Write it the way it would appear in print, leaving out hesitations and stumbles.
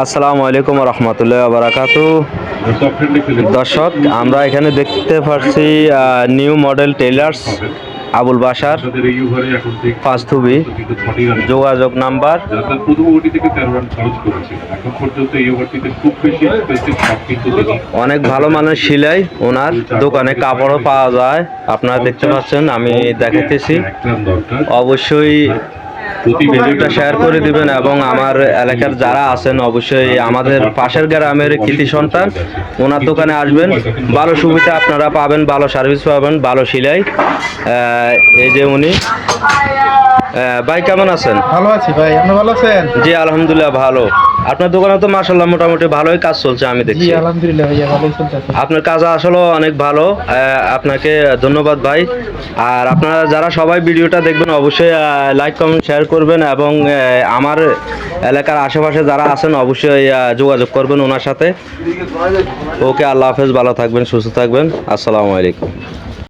আসসালামু আলাইকুম রহমতুল্লাহ বারাকাতু। দর্শক, আমরা এখানে দেখতে পাচ্ছি নিউ মডেল টেইলার্স আবুল বাসার পাঁচথুবি। যোগাযোগ নাম্বার অনেক ভালো মানের সিলাই, ওনার দোকানে কাপড়ও পাওয়া যায়। আপনারা দেখতে পাচ্ছেন, আমি দেখাতেছি। অবশ্যই ভিডিওটা শেয়ার করে দিবেন এবং আমার এলাকার যারা আছেন অবশ্যই আমাদের পাশের গ্রামের কৃতি সন্তান, ওনার দোকানে আসবেন। ভালো সুবিধা আপনারা পাবেন, ভালো সার্ভিস পাবেন, ভালো সিলাই। এই যে উনি। ভাই কেমন আছেন? ভালো আছি ভাই, আপনি ভালো আছেন? জি আলহামদুলিল্লাহ ভালো। আপনার দোকানে তো মাশাআল্লাহ মোটামুটি ভালোই কাজ চলছে, আমি দেখছি। জি আলহামদুলিল্লাহ ভাইয়া, ভালোই চলতেছে। আপনার কাজ আসলে অনেক ভালো। আপনাকে ধন্যবাদ ভাই। আর আপনারা যারা সবাই ভিডিওটা দেখবেন অবশ্যই লাইক কমেন্ট শেয়ার করবেন এবং আমার এলাকার আশেপাশে যারা আছেন অবশ্যই যোগাযোগ করবেন ওনার সাথে। ওকে, আল্লাহ হাফেজ, ভালো থাকবেন, সুস্থ থাকবেন। আসসালামু আলাইকুম।